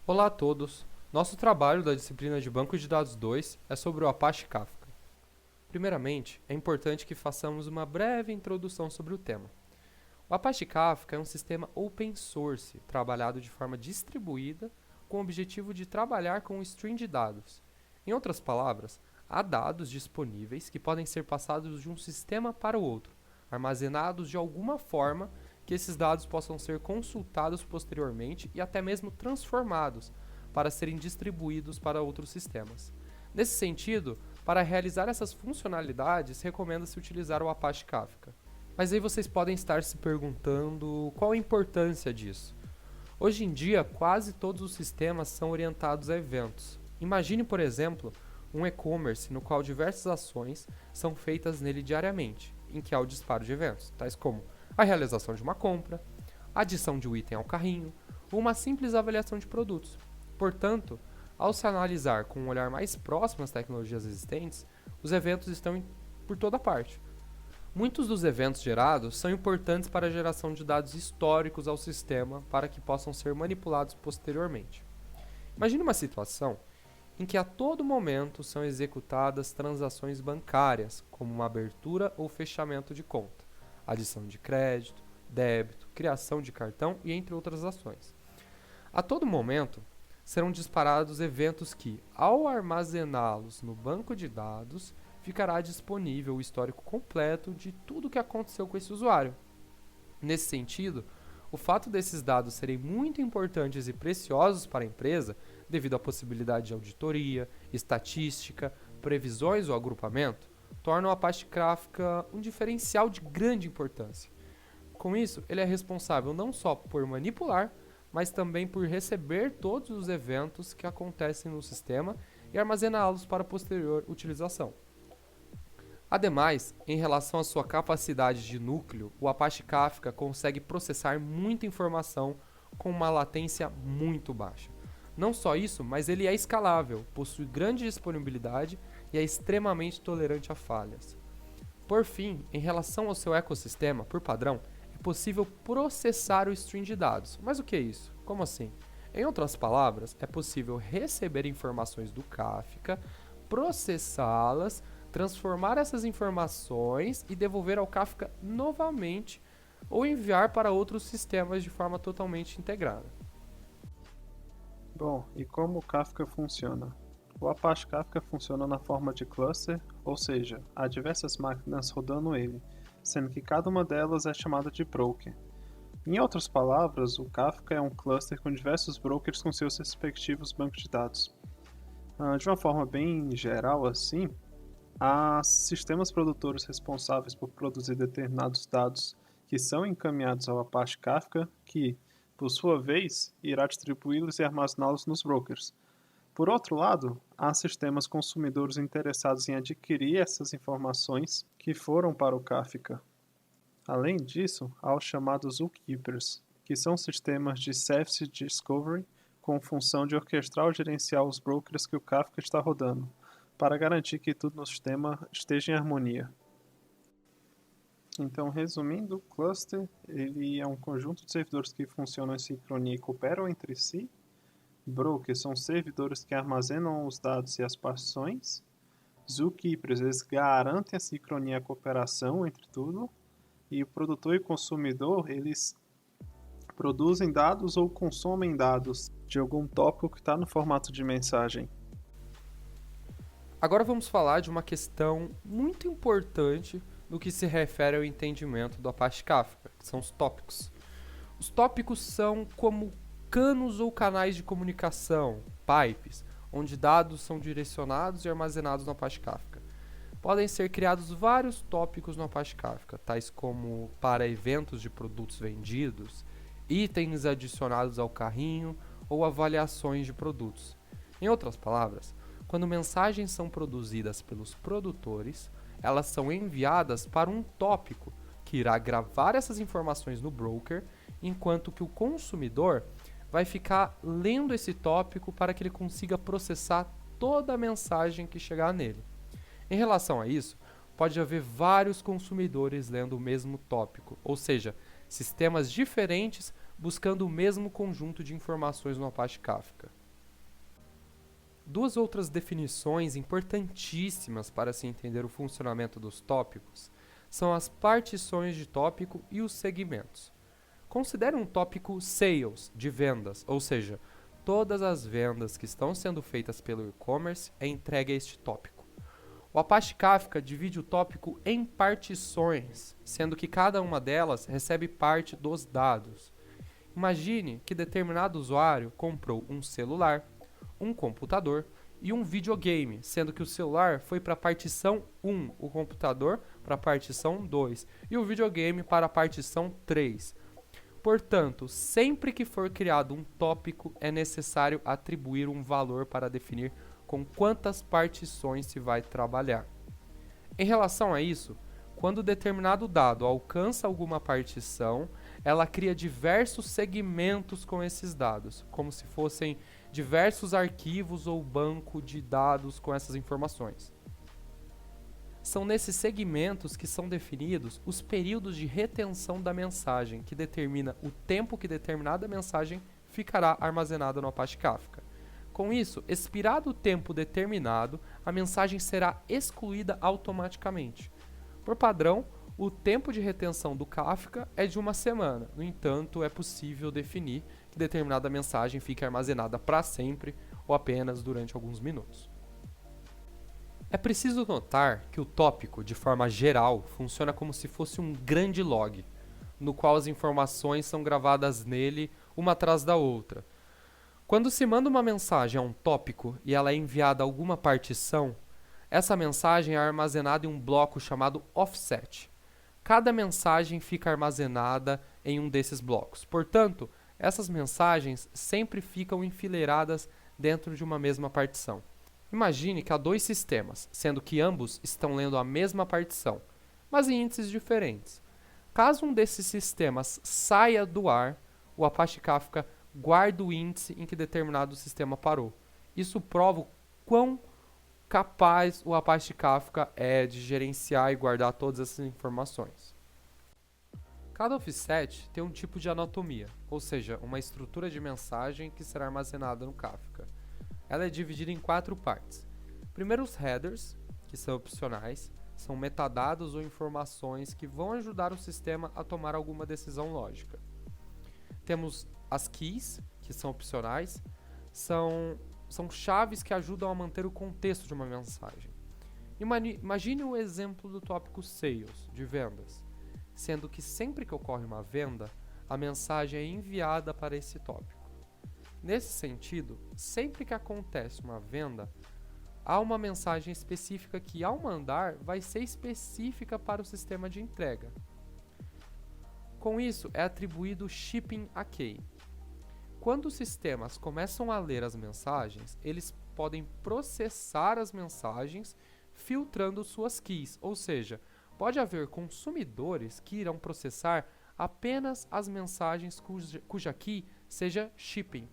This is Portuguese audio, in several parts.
Olá a todos! Nosso trabalho da disciplina de Banco de Dados 2 é sobre o Apache Kafka. Primeiramente, é importante que façamos uma breve introdução sobre o tema. O Apache Kafka é um sistema open source, trabalhado de forma distribuída, com o objetivo de trabalhar com um stream de dados. Em outras palavras, há dados disponíveis que podem ser passados de um sistema para o outro, armazenados de alguma forma que esses dados possam ser consultados posteriormente e até mesmo transformados para serem distribuídos para outros sistemas. Nesse sentido, para realizar essas funcionalidades, recomenda-se utilizar o Apache Kafka. Mas aí vocês podem estar se perguntando qual a importância disso. Hoje em dia, quase todos os sistemas são orientados a eventos. Imagine, por exemplo, um e-commerce no qual diversas ações são feitas nele diariamente, em que há o disparo de eventos, tais como a realização de uma compra, a adição de um item ao carrinho ou uma simples avaliação de produtos. Portanto, ao se analisar com um olhar mais próximo às tecnologias existentes, os eventos estão por toda parte. Muitos dos eventos gerados são importantes para a geração de dados históricos ao sistema para que possam ser manipulados posteriormente. Imagine uma situação em que a todo momento são executadas transações bancárias, como uma abertura ou fechamento de conta, adição de crédito, débito, criação de cartão e entre outras ações. A todo momento, serão disparados eventos que, ao armazená-los no banco de dados, ficará disponível o histórico completo de tudo o que aconteceu com esse usuário. Nesse sentido, o fato desses dados serem muito importantes e preciosos para a empresa, devido à possibilidade de auditoria, estatística, previsões ou agrupamento, torna o Apache Kafka um diferencial de grande importância. Com isso, ele é responsável não só por manipular, mas também por receber todos os eventos que acontecem no sistema e armazená-los para posterior utilização. Ademais, em relação à sua capacidade de núcleo, o Apache Kafka consegue processar muita informação com uma latência muito baixa. Não só isso, mas ele é escalável, possui grande disponibilidade e é extremamente tolerante a falhas. Por fim, em relação ao seu ecossistema, por padrão, é possível processar o stream de dados. Mas o que é isso? Como assim? Em outras palavras, é possível receber informações do Kafka, processá-las, transformar essas informações e devolver ao Kafka novamente ou enviar para outros sistemas de forma totalmente integrada. Bom, e como o Kafka funciona? O Apache Kafka funciona na forma de cluster, ou seja, há diversas máquinas rodando ele, sendo que cada uma delas é chamada de broker. Em outras palavras, o Kafka é um cluster com diversos brokers com seus respectivos bancos de dados. De uma forma bem geral assim, há sistemas produtores responsáveis por produzir determinados dados que são encaminhados ao Apache Kafka, que, por sua vez, irá distribuí-los e armazená-los nos brokers. Por outro lado, há sistemas consumidores interessados em adquirir essas informações que foram para o Kafka. Além disso, há os chamados zookeepers, que são sistemas de service discovery com função de orquestrar ou gerenciar os brokers que o Kafka está rodando, para garantir que tudo no sistema esteja em harmonia. Então, resumindo, o cluster ele é um conjunto de servidores que funcionam em sincronia e cooperam entre si. Brokers são servidores que armazenam os dados e as partições. Zookeepers, eles garantem a sincronia e a cooperação entre tudo. E o produtor e o consumidor, eles produzem dados ou consomem dados de algum tópico que está no formato de mensagem. Agora vamos falar de uma questão muito importante no que se refere ao entendimento do Apache Kafka, que são os tópicos. Os tópicos são como canos ou canais de comunicação, pipes, onde dados são direcionados e armazenados no Apache Kafka. Podem ser criados vários tópicos no Apache Kafka, tais como para eventos de produtos vendidos, itens adicionados ao carrinho ou avaliações de produtos. Em outras palavras, quando mensagens são produzidas pelos produtores, elas são enviadas para um tópico que irá gravar essas informações no broker, enquanto que o consumidor vai ficar lendo esse tópico para que ele consiga processar toda a mensagem que chegar nele. Em relação a isso, pode haver vários consumidores lendo o mesmo tópico, ou seja, sistemas diferentes buscando o mesmo conjunto de informações no Apache Kafka. Duas outras definições importantíssimas para se entender o funcionamento dos tópicos são as partições de tópico e os segmentos. Considere um tópico sales, de vendas, ou seja, todas as vendas que estão sendo feitas pelo e-commerce é entregue a este tópico. O Apache Kafka divide o tópico em partições, sendo que cada uma delas recebe parte dos dados. Imagine que determinado usuário comprou um celular, um computador e um videogame, sendo que o celular foi para a partição 1, o computador para a partição 2 e o videogame para a partição 3. Portanto, sempre que for criado um tópico, é necessário atribuir um valor para definir com quantas partições se vai trabalhar. Em relação a isso, quando determinado dado alcança alguma partição, ela cria diversos segmentos com esses dados, como se fossem diversos arquivos ou banco de dados com essas informações. São nesses segmentos que são definidos os períodos de retenção da mensagem, que determina o tempo que determinada mensagem ficará armazenada no Apache Kafka. Com isso, expirado o tempo determinado, a mensagem será excluída automaticamente. Por padrão, o tempo de retenção do Kafka é de 1 semana. No entanto, é possível definir que determinada mensagem fique armazenada para sempre ou apenas durante alguns minutos. É preciso notar que o tópico, de forma geral, funciona como se fosse um grande log, no qual as informações são gravadas nele uma atrás da outra. Quando se manda uma mensagem a um tópico e ela é enviada a alguma partição, essa mensagem é armazenada em um bloco chamado offset. Cada mensagem fica armazenada em um desses blocos. Portanto, essas mensagens sempre ficam enfileiradas dentro de uma mesma partição. Imagine que há dois sistemas, sendo que ambos estão lendo a mesma partição, mas em índices diferentes. Caso um desses sistemas saia do ar, o Apache Kafka guarda o índice em que determinado sistema parou. Isso prova o quão capaz o Apache Kafka é de gerenciar e guardar todas essas informações. Cada offset tem um tipo de anatomia, ou seja, uma estrutura de mensagem que será armazenada no Kafka. Ela é dividida em 4 partes. Primeiro, os headers, que são opcionais, são metadados ou informações que vão ajudar o sistema a tomar alguma decisão lógica. Temos as keys, que são opcionais, são chaves que ajudam a manter o contexto de uma mensagem. Imagine o exemplo do tópico sales, de vendas, sendo que sempre que ocorre uma venda, a mensagem é enviada para esse tópico. Nesse sentido, sempre que acontece uma venda, há uma mensagem específica que, ao mandar, vai ser específica para o sistema de entrega. Com isso, é atribuído o shipping a key. Quando os sistemas começam a ler as mensagens, eles podem processar as mensagens filtrando suas keys, ou seja, pode haver consumidores que irão processar apenas as mensagens cuja key seja shipping.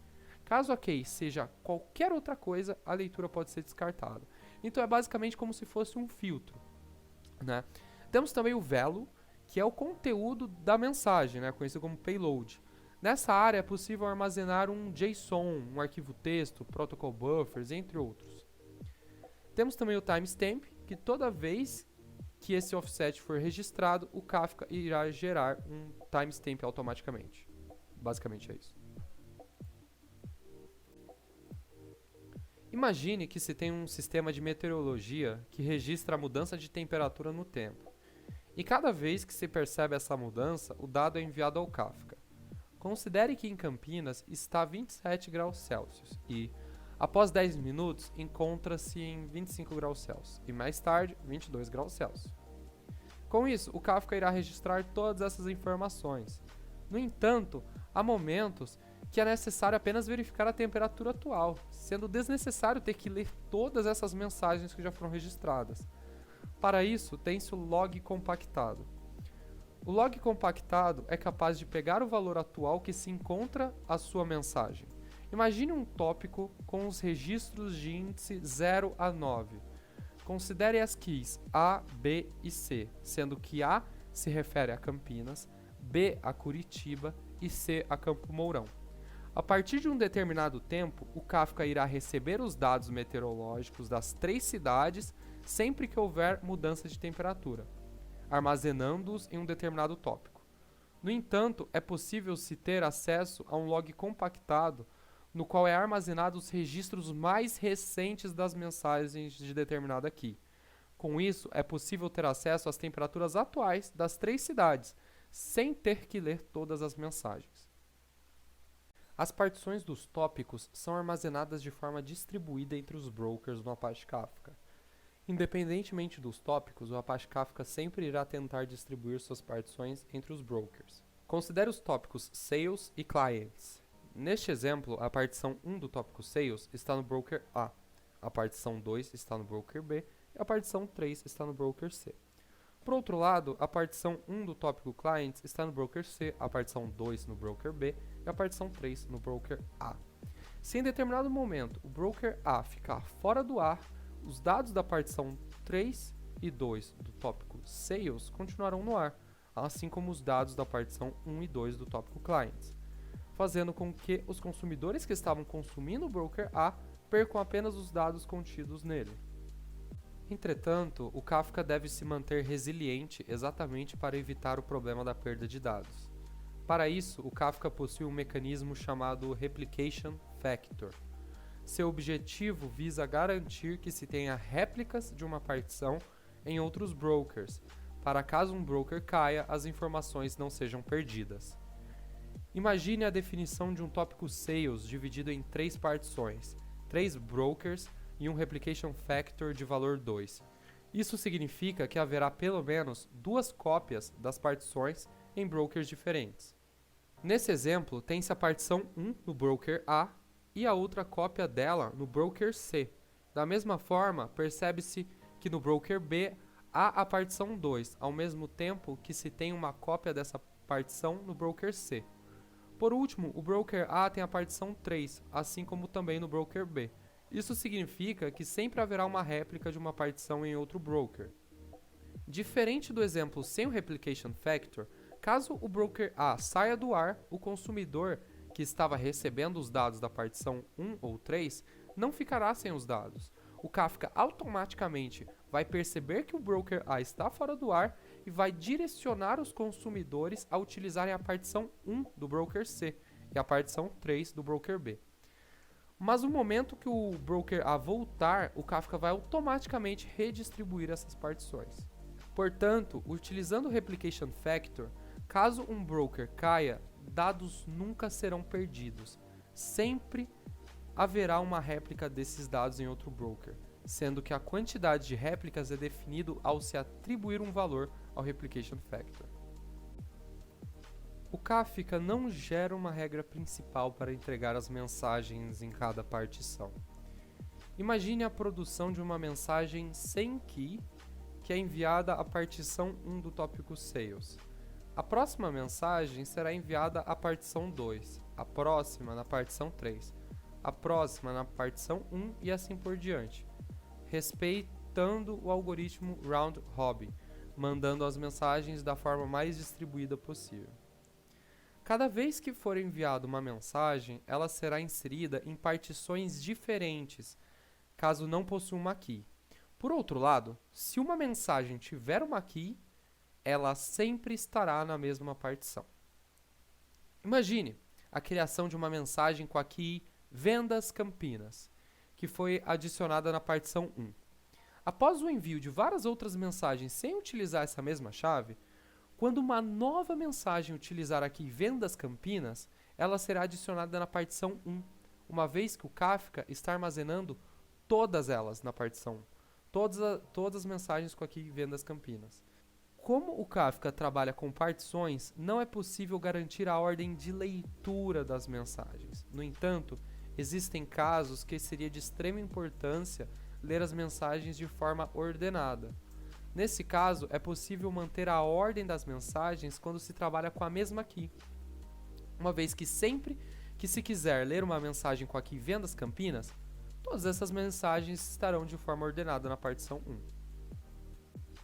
Caso a key seja qualquer outra coisa, a leitura pode ser descartada. Então é basicamente como se fosse um filtro, né? Temos também o value, que é o conteúdo da mensagem, né, conhecido como payload. Nessa área é possível armazenar um JSON, um arquivo texto, protocol buffers, entre outros. Temos também o timestamp, que toda vez que esse offset for registrado, o Kafka irá gerar um timestamp automaticamente. Basicamente é isso. Imagine que se tem um sistema de meteorologia que registra a mudança de temperatura no tempo. E cada vez que se percebe essa mudança, o dado é enviado ao Kafka. Considere que em Campinas está 27 graus Celsius e, após 10 minutos, encontra-se em 25 graus Celsius e mais tarde 22 graus Celsius. Com isso, o Kafka irá registrar todas essas informações. No entanto, há momentos que é necessário apenas verificar a temperatura atual, sendo desnecessário ter que ler todas essas mensagens que já foram registradas. Para isso, tem-se o log compactado. O log compactado é capaz de pegar o valor atual que se encontra a sua mensagem. Imagine um tópico com os registros de índice 0 a 9. Considere as keys A, B e C, sendo que A se refere a Campinas, B a Curitiba e C a Campo Mourão. A partir de um determinado tempo, o Kafka irá receber os dados meteorológicos das 3 cidades sempre que houver mudança de temperatura, armazenando-os em um determinado tópico. No entanto, é possível se ter acesso a um log compactado no qual é armazenado os registros mais recentes das mensagens de determinada key. Com isso, é possível ter acesso às temperaturas atuais das 3 cidades, sem ter que ler todas as mensagens. As partições dos tópicos são armazenadas de forma distribuída entre os brokers no Apache Kafka. Independentemente dos tópicos, o Apache Kafka sempre irá tentar distribuir suas partições entre os brokers. Considere os tópicos Sales e Clients. Neste exemplo, a partição 1 do tópico Sales está no broker A, a partição 2 está no broker B e a partição 3 está no broker C. Por outro lado, a partição 1 do tópico Clients está no broker C, a partição 2 no broker B e a partição 3 no broker A. Se em determinado momento o broker A ficar fora do ar, os dados da partição 3 e 2 do tópico Sales continuarão no ar, assim como os dados da partição 1 e 2 do tópico Clients, fazendo com que os consumidores que estavam consumindo o broker A percam apenas os dados contidos nele. Entretanto, o Kafka deve se manter resiliente exatamente para evitar o problema da perda de dados. Para isso, o Kafka possui um mecanismo chamado Replication Factor. Seu objetivo visa garantir que se tenha réplicas de uma partição em outros brokers, para caso um broker caia, as informações não sejam perdidas. Imagine a definição de um tópico Sales dividido em 3 partições, 3 brokers e um Replication Factor de valor 2. Isso significa que haverá pelo menos 2 cópias das partições em brokers diferentes. Nesse exemplo, tem-se a partição 1 no broker A e a outra cópia dela no broker C. Da mesma forma, percebe-se que no broker B há a partição 2, ao mesmo tempo que se tem uma cópia dessa partição no broker C. Por último, o broker A tem a partição 3, assim como também no broker B. Isso significa que sempre haverá uma réplica de uma partição em outro broker. Diferente do exemplo sem o Replication Factor, caso o broker A saia do ar, o consumidor que estava recebendo os dados da partição 1 ou 3 não ficará sem os dados. O Kafka automaticamente vai perceber que o broker A está fora do ar e vai direcionar os consumidores a utilizarem a partição 1 do broker C e a partição 3 do broker B. Mas no momento que o broker A voltar, o Kafka vai automaticamente redistribuir essas partições. Portanto, utilizando o Replication Factor, caso um broker caia, dados nunca serão perdidos. Sempre haverá uma réplica desses dados em outro broker, sendo que a quantidade de réplicas é definido ao se atribuir um valor ao Replication Factor. O Kafka não gera uma regra principal para entregar as mensagens em cada partição. Imagine a produção de uma mensagem sem key que é enviada à partição 1 do tópico Sales. A próxima mensagem será enviada à partição 2, a próxima na partição 3, a próxima na partição 1 e assim por diante, respeitando o algoritmo Round Robin, mandando as mensagens da forma mais distribuída possível. Cada vez que for enviada uma mensagem, ela será inserida em partições diferentes, caso não possua uma key. Por outro lado, se uma mensagem tiver uma key, ela sempre estará na mesma partição. Imagine a criação de uma mensagem com a key Vendas Campinas, que foi adicionada na partição 1. Após o envio de várias outras mensagens sem utilizar essa mesma chave, quando uma nova mensagem utilizar aqui Vendas Campinas, ela será adicionada na partição 1, uma vez que o Kafka está armazenando todas elas na partição 1. Todas as mensagens com aqui Vendas Campinas. Como o Kafka trabalha com partições, não é possível garantir a ordem de leitura das mensagens. No entanto, existem casos que seria de extrema importância ler as mensagens de forma ordenada. Nesse caso, é possível manter a ordem das mensagens quando se trabalha com a mesma key, uma vez que sempre que se quiser ler uma mensagem com a key Vendas Campinas, todas essas mensagens estarão de forma ordenada na partição 1.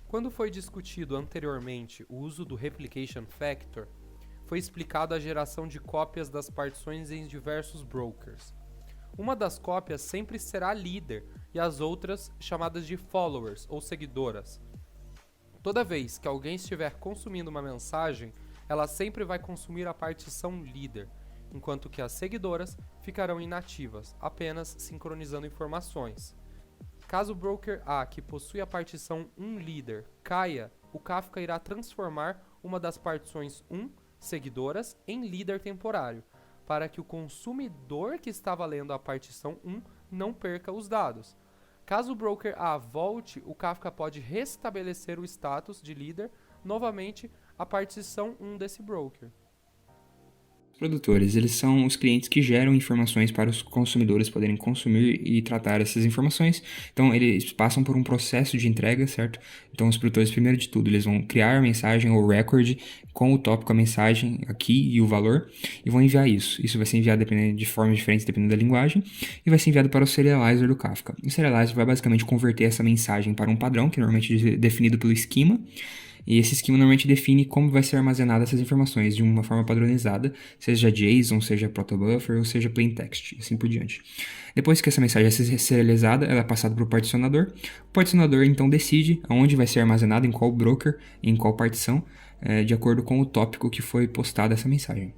Quando foi discutido anteriormente o uso do Replication Factor, foi explicado a geração de cópias das partições em diversos brokers. Uma das cópias sempre será líder e as outras chamadas de followers ou seguidoras. Toda vez que alguém estiver consumindo uma mensagem, ela sempre vai consumir a partição líder, enquanto que as seguidoras ficarão inativas, apenas sincronizando informações. Caso o broker A, que possui a partição 1 líder, caia, o Kafka irá transformar uma das partições 1 seguidoras em líder temporário, para que o consumidor que estava lendo a partição 1 não perca os dados. Caso o broker A volte, o Kafka pode restabelecer o status de líder novamente a partição 1 desse broker. Produtores, eles são os clientes que geram informações para os consumidores poderem consumir e tratar essas informações. Então, eles passam por um processo de entrega, certo? Então, os produtores, primeiro de tudo, eles vão criar a mensagem ou record com o tópico, a mensagem aqui e o valor, e vão enviar isso. Isso vai ser enviado de formas diferentes, dependendo da linguagem, e vai ser enviado para o serializer do Kafka. O serializer vai basicamente converter essa mensagem para um padrão, que normalmente é definido pelo esquema. E esse esquema normalmente define como vai ser armazenada essas informações de uma forma padronizada, seja JSON, seja protobuffer ou seja plaintext, e assim por diante. Depois que essa mensagem é serializada, ela é passada para o particionador. O particionador então decide aonde vai ser armazenada, em qual broker, em qual partição, de acordo com o tópico que foi postada essa mensagem.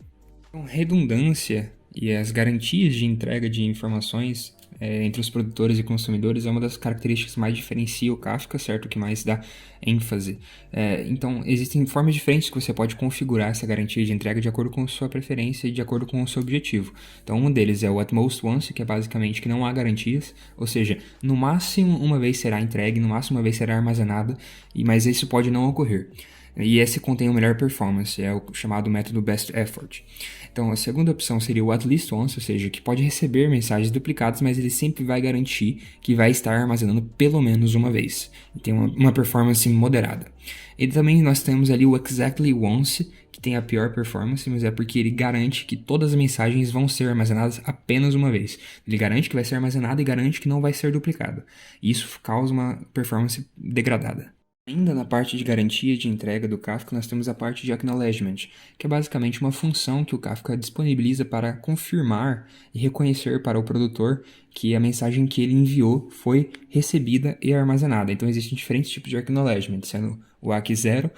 Então, redundância e as garantias de entrega de informações entre os produtores e consumidores é uma das características que mais diferencia o Kafka, certo? Que mais dá ênfase. Então, existem formas diferentes que você pode configurar essa garantia de entrega de acordo com a sua preferência e de acordo com o seu objetivo. Então, um deles é o at most once, que é basicamente que não há garantias, ou seja, no máximo uma vez será entregue, no máximo uma vez será armazenada, mas isso pode não ocorrer. E esse contém o melhor performance, é o chamado método best effort. Então, a segunda opção seria o at least once, ou seja, que pode receber mensagens duplicadas, mas ele sempre vai garantir que vai estar armazenando pelo menos uma vez. E tem uma performance moderada. E também nós temos ali o exactly once, que tem a pior performance, mas é porque ele garante que todas as mensagens vão ser armazenadas apenas uma vez. Ele garante que vai ser armazenada e garante que não vai ser duplicada. E isso causa uma performance degradada. Ainda na parte de garantia de entrega do Kafka, nós temos a parte de acknowledgement, que é basicamente uma função que o Kafka disponibiliza para confirmar e reconhecer para o produtor que a mensagem que ele enviou foi recebida e armazenada. Então, existem diferentes tipos de acknowledgement, sendo o ACK0,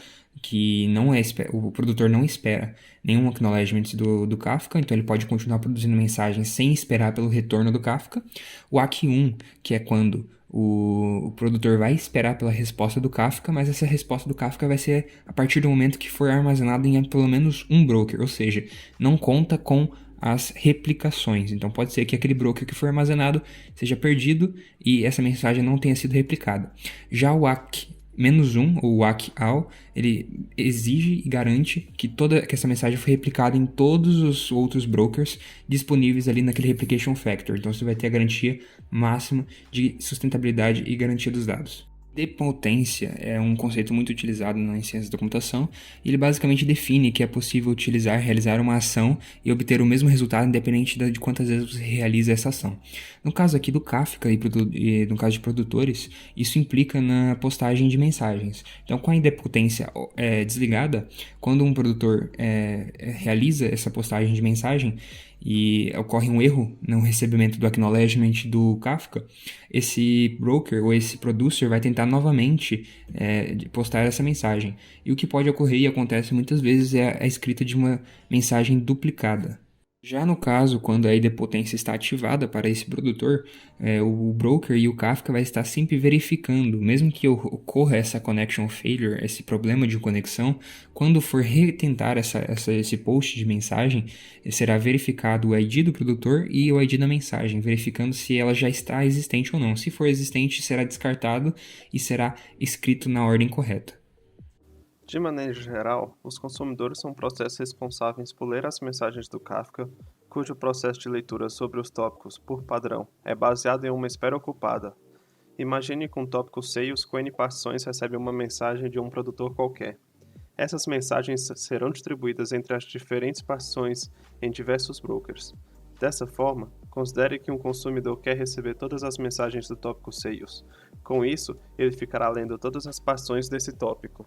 que não é, o produtor não espera nenhum acknowledgement do Kafka, então ele pode continuar produzindo mensagens sem esperar pelo retorno do Kafka. O ACK1, que é quando o produtor vai esperar pela resposta do Kafka, mas essa resposta do Kafka vai ser a partir do momento que for armazenado em pelo menos um broker, ou seja, não conta com as replicações. Então pode ser que aquele broker que foi armazenado seja perdido e essa mensagem não tenha sido replicada. Já o ACK-1, ou o ACK-AL, ele exige e garante que essa mensagem foi replicada em todos os outros brokers disponíveis ali naquele replication factor. Então você vai ter a garantia máxima de sustentabilidade e garantia dos dados. Depotência é um conceito muito utilizado em ciências da computação e ele basicamente define que é possível realizar uma ação e obter o mesmo resultado independente de quantas vezes você realiza essa ação. No caso aqui do Kafka e no caso de produtores, isso implica na postagem de mensagens. Então, com a idempotência desligada, quando um produtor realiza essa postagem de mensagem, e ocorre um erro no recebimento do acknowledgement do Kafka, esse broker ou esse producer vai tentar novamente postar essa mensagem. E o que pode ocorrer e acontece muitas vezes é a escrita de uma mensagem duplicada. Já no caso, quando a idempotência está ativada para esse produtor, o broker e o Kafka vai estar sempre verificando, mesmo que ocorra essa connection failure, esse problema de conexão, quando for retentar esse post de mensagem, será verificado o ID do produtor e o ID da mensagem, verificando se ela já está existente ou não. Se for existente, será descartado e será escrito na ordem correta. De maneira geral, os consumidores são processos responsáveis por ler as mensagens do Kafka, cujo processo de leitura sobre os tópicos, por padrão, é baseado em uma espera ocupada. Imagine que um tópico sales com N partições recebe uma mensagem de um produtor qualquer. Essas mensagens serão distribuídas entre as diferentes partições em diversos brokers. Dessa forma, considere que um consumidor quer receber todas as mensagens do tópico sales. Com isso, ele ficará lendo todas as partições desse tópico.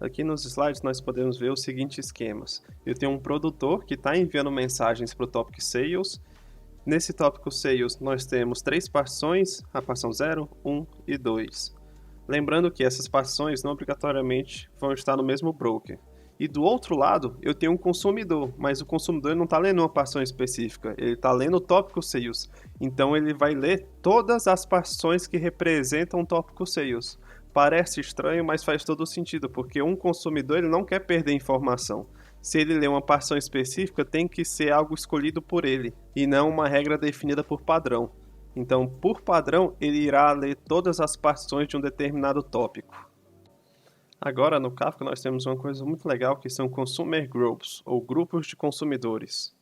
Aqui nos slides nós podemos ver os seguintes esquemas. Eu tenho um produtor que está enviando mensagens para o tópico Sales. Nesse tópico Sales nós temos 3 partições, a partição 0, 1 e 2. Lembrando que essas partições não obrigatoriamente vão estar no mesmo broker. E do outro lado, eu tenho um consumidor, mas o consumidor não está lendo uma partição específica, ele está lendo o tópico Sales. Então ele vai ler todas as partições que representam o tópico Sales. Parece estranho, mas faz todo sentido, porque um consumidor ele não quer perder informação. Se ele lê uma partição específica, tem que ser algo escolhido por ele, e não uma regra definida por padrão. Então, por padrão, ele irá ler todas as partições de um determinado tópico. Agora, no Kafka, nós temos uma coisa muito legal que são Consumer Groups, ou grupos de consumidores.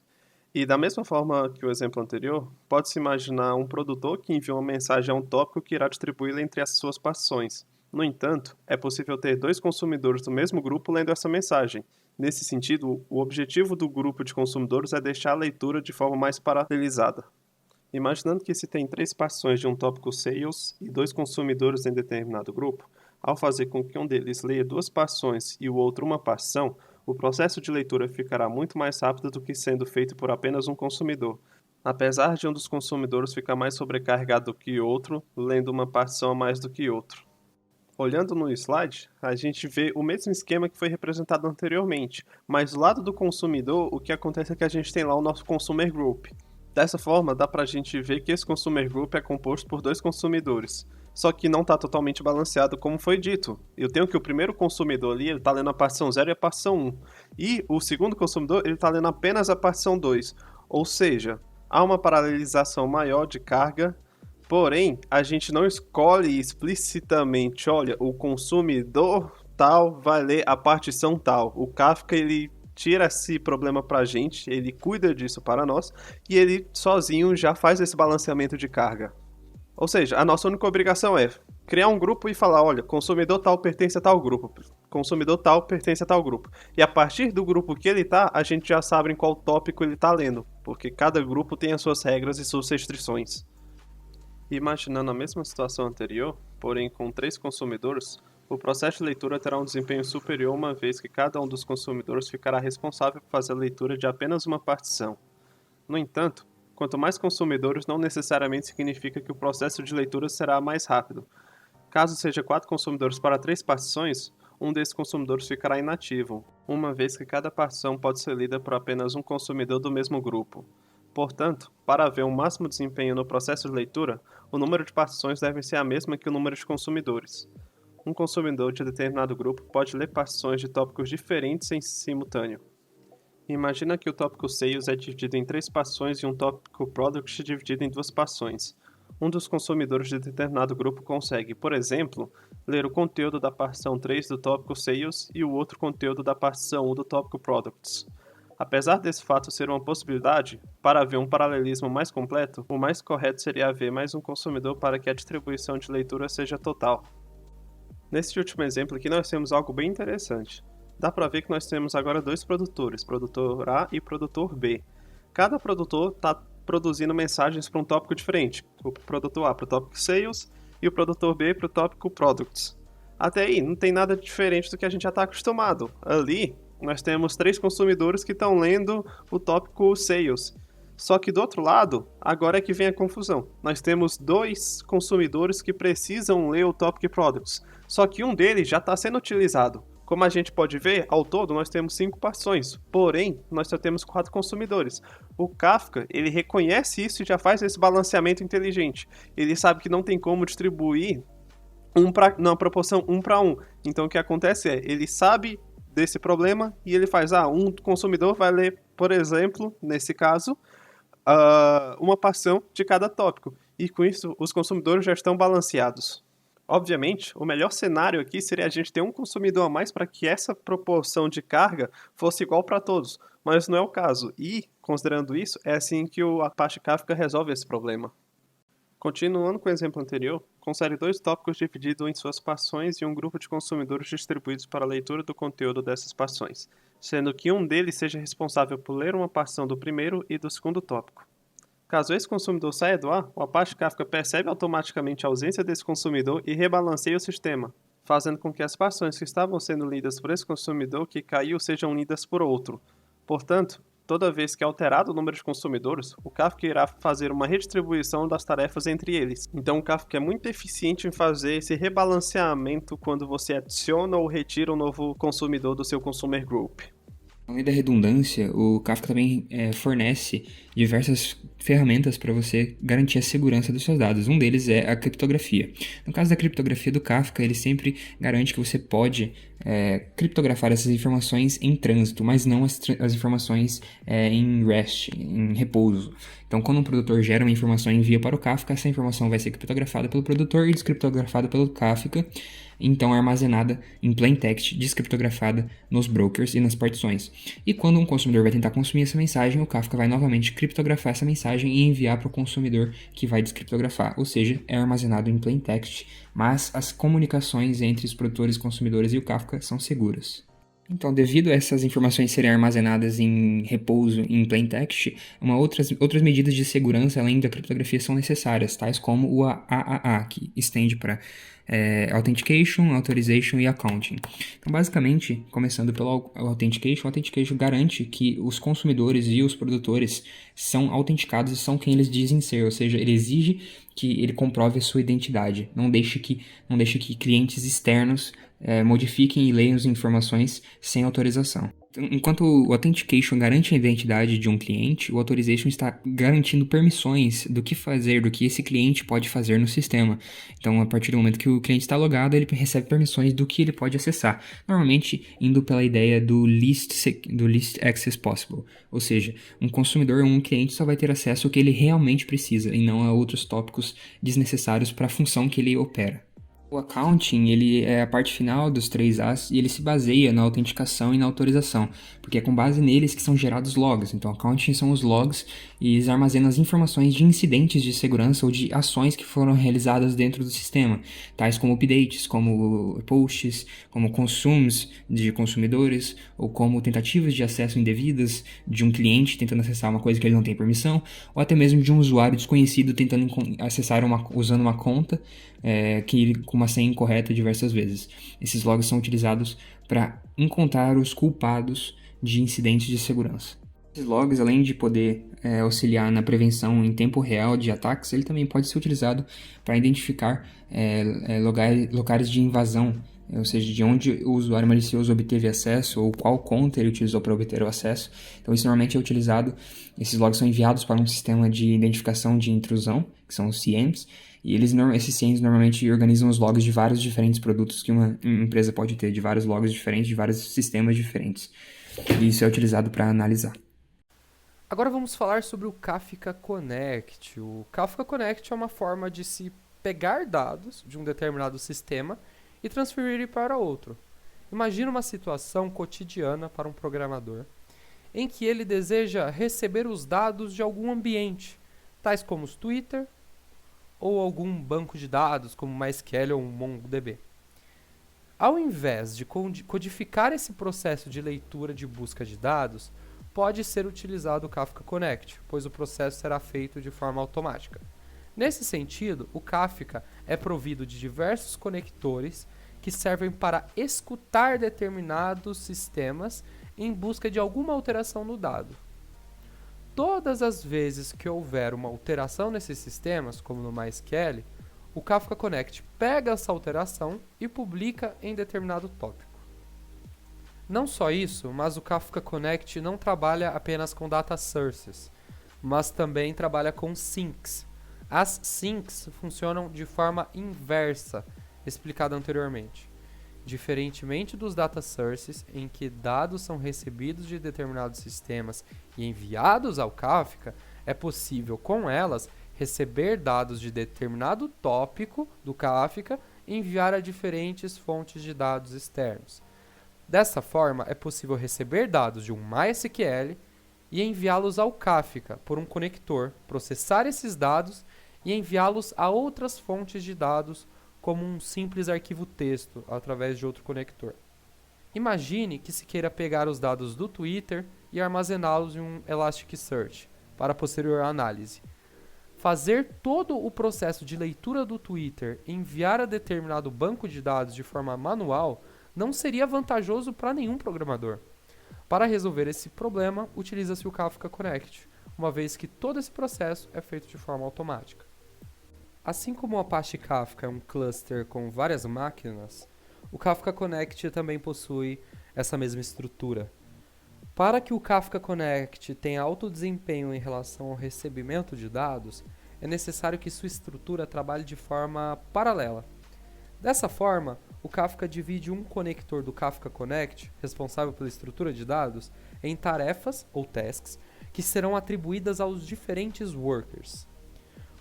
E da mesma forma que o exemplo anterior, pode-se imaginar um produtor que envia uma mensagem a um tópico que irá distribuí-la entre as suas partições. No entanto, é possível ter 2 consumidores do mesmo grupo lendo essa mensagem. Nesse sentido, o objetivo do grupo de consumidores é deixar a leitura de forma mais paralelizada. Imaginando que se tem 3 partições de um tópico Sales e 2 consumidores em determinado grupo, ao fazer com que um deles leia 2 partições e o outro uma partição, o processo de leitura ficará muito mais rápido do que sendo feito por apenas um consumidor, apesar de um dos consumidores ficar mais sobrecarregado do que outro, lendo uma partição a mais do que outro. Olhando no slide, a gente vê o mesmo esquema que foi representado anteriormente, mas do lado do consumidor, o que acontece é que a gente tem lá o nosso Consumer Group. Dessa forma, dá pra gente ver que esse Consumer Group é composto por 2 consumidores, só que não está totalmente balanceado como foi dito. Eu tenho que o primeiro consumidor ali, ele está lendo a partição 0 e a partição 1, e o segundo consumidor, ele está lendo apenas a partição 2, ou seja, há uma paralelização maior de carga. Porém, a gente não escolhe explicitamente, olha, o consumidor tal vai ler a partição tal. O Kafka, ele tira esse problema pra gente, ele cuida disso para nós, e ele sozinho já faz esse balanceamento de carga. Ou seja, a nossa única obrigação é criar um grupo e falar, olha, consumidor tal pertence a tal grupo, consumidor tal pertence a tal grupo. E a partir do grupo que ele tá, a gente já sabe em qual tópico ele tá lendo, porque cada grupo tem as suas regras e suas restrições. Imaginando a mesma situação anterior, porém com 3 consumidores, o processo de leitura terá um desempenho superior uma vez que cada um dos consumidores ficará responsável por fazer a leitura de apenas uma partição. No entanto, quanto mais consumidores não necessariamente significa que o processo de leitura será mais rápido. Caso seja 4 consumidores para 3 partições, um desses consumidores ficará inativo, uma vez que cada partição pode ser lida por apenas um consumidor do mesmo grupo. Portanto, para haver um máximo desempenho no processo de leitura, o número de partições deve ser a mesma que o número de consumidores. Um consumidor de determinado grupo pode ler partições de tópicos diferentes em simultâneo. Imagina que o tópico Sales é dividido em 3 partições e um tópico Product dividido em 2 partições. Um dos consumidores de determinado grupo consegue, por exemplo, ler o conteúdo da partição 3 do tópico Sales e o outro conteúdo da partição 1 do tópico Products. Apesar desse fato ser uma possibilidade, para haver um paralelismo mais completo, o mais correto seria haver mais um consumidor para que a distribuição de leitura seja total. Nesse último exemplo aqui nós temos algo bem interessante. Dá para ver que nós temos agora 2 produtores, produtor A e produtor B. Cada produtor está produzindo mensagens para um tópico diferente, o produtor A para o tópico Sales e o produtor B para o tópico Products. Até aí, não tem nada diferente do que a gente já está acostumado. Ali, nós temos 3 consumidores que estão lendo o tópico Sales. Só que do outro lado, agora é que vem a confusão. Nós temos 2 consumidores que precisam ler o tópico Products. Só que um deles já está sendo utilizado. Como a gente pode ver, ao todo nós temos 5 partições. Porém, nós só temos 4 consumidores. O Kafka, ele reconhece isso e já faz esse balanceamento inteligente. Ele sabe que não tem como distribuir na proporção 1 para 1. Então o que acontece é, ele sabe desse problema e ele faz, um consumidor vai ler, por exemplo, nesse caso, uma partição de cada tópico. E com isso, os consumidores já estão balanceados. Obviamente, o melhor cenário aqui seria a gente ter um consumidor a mais para que essa proporção de carga fosse igual para todos, mas não é o caso. E, considerando isso, é assim que o Apache Kafka resolve esse problema. Continuando com o exemplo anterior, considere 2 tópicos divididos em suas partições e um grupo de consumidores distribuídos para a leitura do conteúdo dessas partições, sendo que um deles seja responsável por ler uma partição do primeiro e do segundo tópico. Caso esse consumidor saia do ar, o Apache Kafka percebe automaticamente a ausência desse consumidor e rebalanceia o sistema, fazendo com que as passões que estavam sendo lidas por esse consumidor que caiu sejam lidas por outro. Portanto, toda vez que é alterado o número de consumidores, o Kafka irá fazer uma redistribuição das tarefas entre eles. Então, o Kafka é muito eficiente em fazer esse rebalanceamento quando você adiciona ou retira um novo consumidor do seu consumer group. Além da redundância, o Kafka também fornece diversas ferramentas para você garantir a segurança dos seus dados. Um deles é a criptografia. No caso da criptografia do Kafka, ele sempre garante que você pode criptografar essas informações em trânsito, mas não as informações em rest, em repouso. Então, quando um produtor gera uma informação e envia para o Kafka, essa informação vai ser criptografada pelo produtor e descriptografada pelo Kafka, então armazenada em plaintext, descriptografada nos brokers e nas partições. E quando um consumidor vai tentar consumir essa mensagem, o Kafka vai novamente criptografar essa mensagem e enviar para o consumidor que vai descriptografar, ou seja, é armazenado em plaintext, mas as comunicações entre os produtores, consumidores e o Kafka são seguras. Então, devido a essas informações serem armazenadas em repouso em plaintext, outras medidas de segurança além da criptografia são necessárias, tais como o AAA, que estende para Authentication, Authorization e Accounting. Então, basicamente, começando pelo Authentication, o Authentication garante que os consumidores e os produtores são autenticados e são quem eles dizem ser, ou seja, ele exige que ele comprove a sua identidade, não deixe que clientes externos modifiquem e leiam as informações sem autorização. Enquanto o Authentication garante a identidade de um cliente, o Authorization está garantindo permissões do que fazer, do que esse cliente pode fazer no sistema. Então, a partir do momento que o cliente está logado, ele recebe permissões do que ele pode acessar. Normalmente, indo pela ideia do least access possible. Ou seja, um consumidor ou um cliente só vai ter acesso ao que ele realmente precisa e não a outros tópicos desnecessários para a função que ele opera. O accounting, ele é a parte final dos 3As e ele se baseia na autenticação e na autorização, porque é com base neles que são gerados logs. Então, accounting são os logs e eles armazenam as informações de incidentes de segurança ou de ações que foram realizadas dentro do sistema, tais como updates, como posts, como consumes de consumidores, ou como tentativas de acesso indevidas de um cliente tentando acessar uma coisa que ele não tem permissão, ou até mesmo de um usuário desconhecido tentando acessar usando uma conta com uma senha incorreta diversas vezes. Esses logs são utilizados para encontrar os culpados de incidentes de segurança. Esses logs, além de poder auxiliar na prevenção em tempo real de ataques, ele também pode ser utilizado para identificar locais de invasão, ou seja, de onde o usuário malicioso obteve acesso ou qual conta ele utilizou para obter o acesso. Então, isso normalmente é utilizado, esses logs são enviados para um sistema de identificação de intrusão, que são os CIEMs, e esses CIEMs normalmente organizam os logs de vários diferentes produtos que uma empresa pode ter, de vários logs diferentes, de vários sistemas diferentes. E isso é utilizado para analisar. Agora vamos falar sobre o Kafka Connect. O Kafka Connect é uma forma de se pegar dados de um determinado sistema e transferir para outro. Imagina uma situação cotidiana para um programador, em que ele deseja receber os dados de algum ambiente, tais como o Twitter ou algum banco de dados, como MySQL ou MongoDB. Ao invés de codificar esse processo de leitura de busca de dados, pode ser utilizado o Kafka Connect, pois o processo será feito de forma automática. Nesse sentido, o Kafka é provido de diversos conectores que servem para escutar determinados sistemas em busca de alguma alteração no dado. Todas as vezes que houver uma alteração nesses sistemas, como no MySQL, o Kafka Connect pega essa alteração e publica em determinado tópico. Não só isso, mas o Kafka Connect não trabalha apenas com data sources, mas também trabalha com sinks. As sinks funcionam de forma inversa, explicado anteriormente. Diferentemente dos data sources, em que dados são recebidos de determinados sistemas e enviados ao Kafka, é possível, com elas, receber dados de determinado tópico do Kafka e enviar a diferentes fontes de dados externos. Dessa forma, é possível receber dados de um MySQL e enviá-los ao Kafka por um conector, processar esses dados e enviá-los a outras fontes de dados como um simples arquivo texto através de outro conector. Imagine que se queira pegar os dados do Twitter e armazená-los em um Elasticsearch para posterior análise. Fazer todo o processo de leitura do Twitter e enviar a determinado banco de dados de forma manual não seria vantajoso para nenhum programador. Para resolver esse problema, utiliza-se o Kafka Connect, uma vez que todo esse processo é feito de forma automática. Assim como o Apache Kafka é um cluster com várias máquinas, o Kafka Connect também possui essa mesma estrutura. Para que o Kafka Connect tenha alto desempenho em relação ao recebimento de dados, é necessário que sua estrutura trabalhe de forma paralela. Dessa forma, o Kafka divide um conector do Kafka Connect, responsável pela estrutura de dados, em tarefas ou tasks que serão atribuídas aos diferentes workers.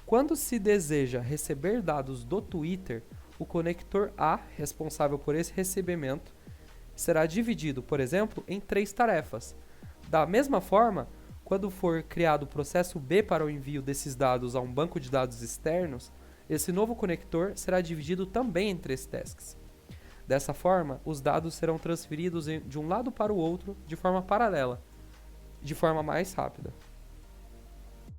Quando se deseja receber dados do Twitter, o conector A, responsável por esse recebimento, será dividido, por exemplo, em 3 tarefas. Da mesma forma, quando for criado o processo B para o envio desses dados a um banco de dados externos, esse novo conector será dividido também em 3 tasks. Dessa forma, os dados serão transferidos de um lado para o outro de forma paralela, de forma mais rápida.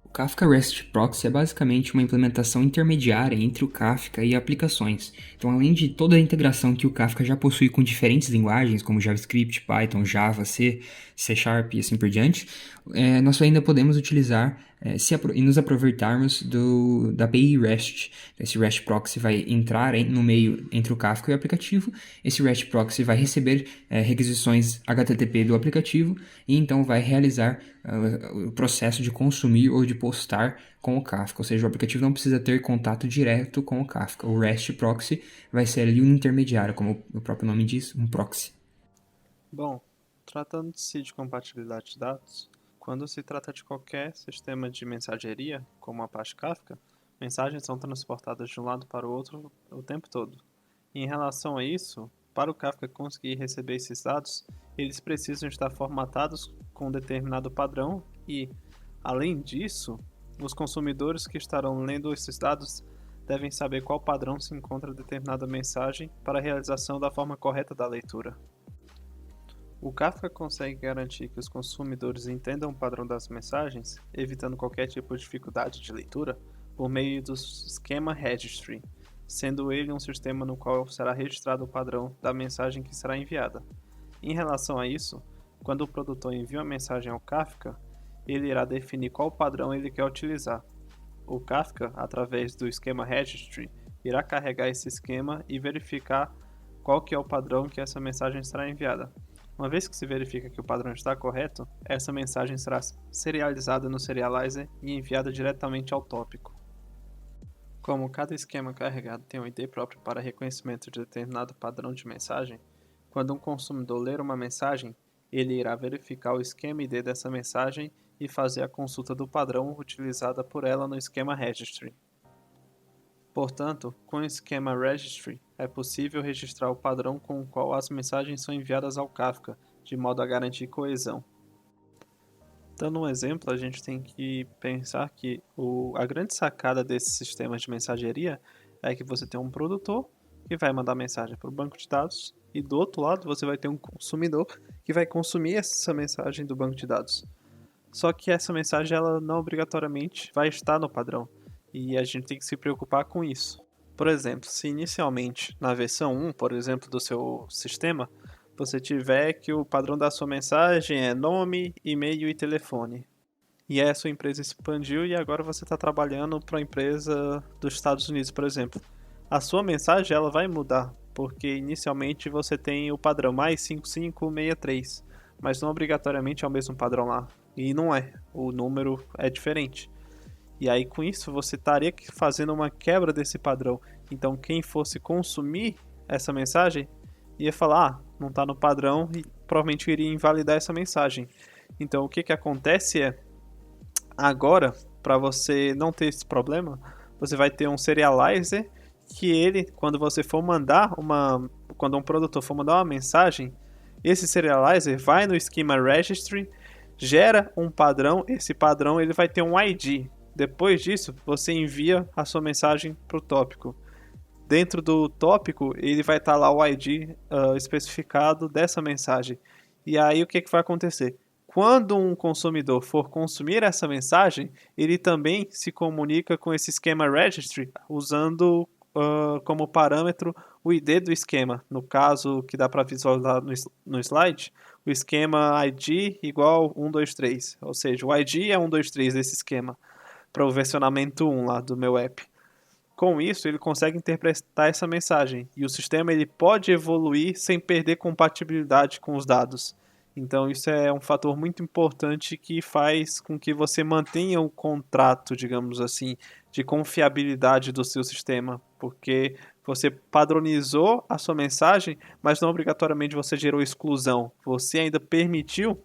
O Kafka REST Proxy é basicamente uma implementação intermediária entre o Kafka e aplicações. Então, além de toda a integração que o Kafka já possui com diferentes linguagens, como JavaScript, Python, Java, C, C# e assim por diante, nós ainda podemos utilizar e nos aproveitarmos da API REST. Esse REST Proxy vai entrar no meio entre o Kafka e o aplicativo. Esse REST Proxy vai receber requisições HTTP do aplicativo e então vai realizar o processo de consumir ou de postar com o Kafka. Ou seja, o aplicativo não precisa ter contato direto com o Kafka. O REST Proxy vai ser ali um intermediário, como o próprio nome diz, um proxy. Bom, tratando-se de compatibilidade de dados, quando se trata de qualquer sistema de mensageria, como a Apache Kafka, mensagens são transportadas de um lado para o outro o tempo todo. E em relação a isso, para o Kafka conseguir receber esses dados, eles precisam estar formatados com um determinado padrão e, além disso, os consumidores que estarão lendo esses dados devem saber qual padrão se encontra determinada mensagem para a realização da forma correta da leitura. O Kafka consegue garantir que os consumidores entendam o padrão das mensagens, evitando qualquer tipo de dificuldade de leitura, por meio do Schema Registry, sendo ele um sistema no qual será registrado o padrão da mensagem que será enviada. Em relação a isso, quando o produtor envia uma mensagem ao Kafka, ele irá definir qual padrão ele quer utilizar. O Kafka, através do Schema Registry, irá carregar esse esquema e verificar qual que é o padrão que essa mensagem será enviada. Uma vez que se verifica que o padrão está correto, essa mensagem será serializada no serializer e enviada diretamente ao tópico. Como cada esquema carregado tem um ID próprio para reconhecimento de determinado padrão de mensagem, quando um consumidor ler uma mensagem, ele irá verificar o esquema ID dessa mensagem e fazer a consulta do padrão utilizada por ela no esquema Registry. Portanto, com o esquema Registry, é possível registrar o padrão com o qual as mensagens são enviadas ao Kafka, de modo a garantir coesão. Dando um exemplo, a gente tem que pensar que a grande sacada desses sistemas de mensageria é que você tem um produtor que vai mandar mensagem para o banco de dados e do outro lado você vai ter um consumidor que vai consumir essa mensagem do banco de dados. Só que essa mensagem ela não obrigatoriamente vai estar no padrão. E a gente tem que se preocupar com isso. Por exemplo, se inicialmente, na versão 1, por exemplo, do seu sistema, você tiver que o padrão da sua mensagem é nome, e-mail e telefone. E aí a sua empresa expandiu e agora você está trabalhando para uma empresa dos Estados Unidos, por exemplo. A sua mensagem ela vai mudar, porque inicialmente você tem o padrão mais 5563, mas não obrigatoriamente é o mesmo padrão lá. E não é, o número é diferente. E aí com isso você estaria fazendo uma quebra desse padrão. Então quem fosse consumir essa mensagem ia falar, não está no padrão e provavelmente iria invalidar essa mensagem. Então o que acontece é, agora, para você não ter esse problema, você vai ter um serializer que ele, quando um produtor for mandar uma mensagem, esse serializer vai no Schema Registry, gera um padrão, esse padrão ele vai ter um ID. Depois disso, você envia a sua mensagem para o tópico. Dentro do tópico, ele vai lá o ID especificado dessa mensagem. E aí, o que vai acontecer? quando um consumidor for consumir essa mensagem, ele também se comunica com esse esquema registry usando como parâmetro o ID do esquema. No caso, que dá para visualizar no slide, o esquema ID igual 123, ou seja, o ID é 123 desse esquema, para o versionamento 1 lá do meu app. Com isso, ele consegue interpretar essa mensagem, e o sistema ele pode evoluir sem perder compatibilidade com os dados. Então isso é um fator muito importante que faz com que você mantenha o contrato, digamos assim, de confiabilidade do seu sistema, porque você padronizou a sua mensagem, mas não obrigatoriamente você gerou exclusão. Você ainda permitiu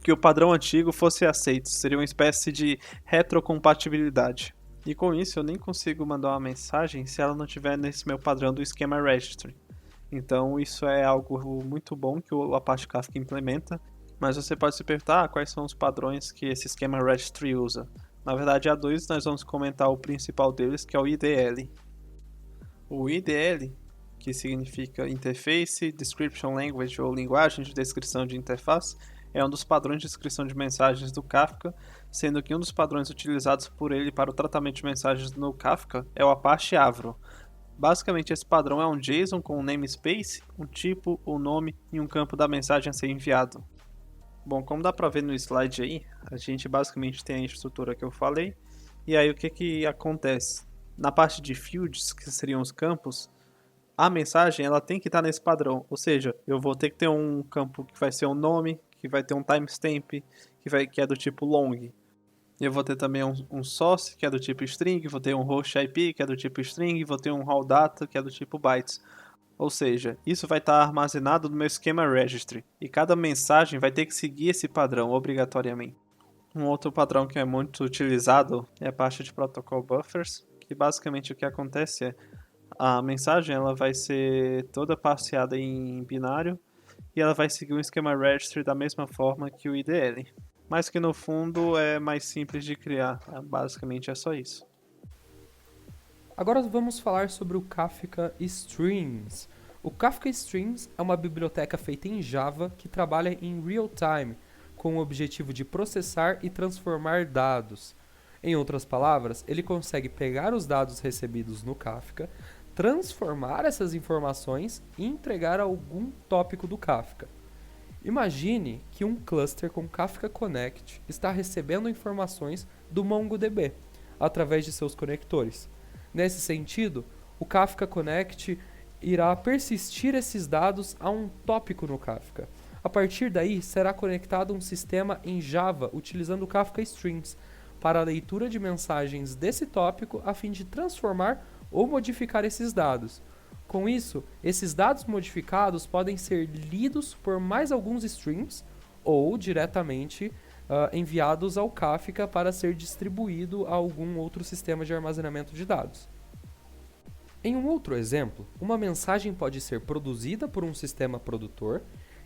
que o padrão antigo fosse aceito. Seria uma espécie de retrocompatibilidade. E com isso eu nem consigo mandar uma mensagem se ela não estiver nesse meu padrão do esquema registry. Então isso é algo muito bom que o Apache Kafka implementa, mas você pode se perguntar quais são os padrões que esse esquema registry usa. Na verdade há dois, nós vamos comentar o principal deles, que é o IDL. O IDL, que significa Interface Description Language ou linguagem de descrição de interface, é um dos padrões de descrição de mensagens do Kafka, sendo que um dos padrões utilizados por ele para o tratamento de mensagens no Kafka é o Apache Avro. Basicamente, esse padrão é um JSON com um namespace, um tipo, um nome e um campo da mensagem a ser enviado. Bom, como dá para ver no slide aí, a gente basicamente tem a estrutura que eu falei, e aí o que acontece? Na parte de fields, que seriam os campos, a mensagem ela tem que estar nesse padrão, ou seja, eu vou ter que ter um campo que vai ser um nome, que vai ter um timestamp, que é do tipo long. Eu vou ter também um source, que é do tipo string, vou ter um host IP, que é do tipo string, vou ter um raw data, que é do tipo bytes. Ou seja, isso vai estar armazenado no meu esquema registry, e cada mensagem vai ter que seguir esse padrão obrigatoriamente. Um outro padrão que é muito utilizado é a parte de protocol buffers, que basicamente o que acontece é a mensagem ela vai ser toda parseada em binário, e ela vai seguir um esquema registry da mesma forma que o IDL. Mas que no fundo é mais simples de criar, basicamente é só isso. Agora vamos falar sobre o Kafka Streams. O Kafka Streams é uma biblioteca feita em Java que trabalha em real time, com o objetivo de processar e transformar dados. Em outras palavras, ele consegue pegar os dados recebidos no Kafka, transformar essas informações e entregar algum tópico do Kafka. Imagine que um cluster com Kafka Connect está recebendo informações do MongoDB através de seus conectores. Nesse sentido, o Kafka Connect irá persistir esses dados a um tópico no Kafka. A partir daí, será conectado um sistema em Java utilizando o Kafka Streams para a leitura de mensagens desse tópico a fim de transformar ou modificar esses dados. Com isso, esses dados modificados podem ser lidos por mais alguns streams ou diretamente enviados ao Kafka para ser distribuído a algum outro sistema de armazenamento de dados. Em um outro exemplo, uma mensagem pode ser produzida por um sistema produtor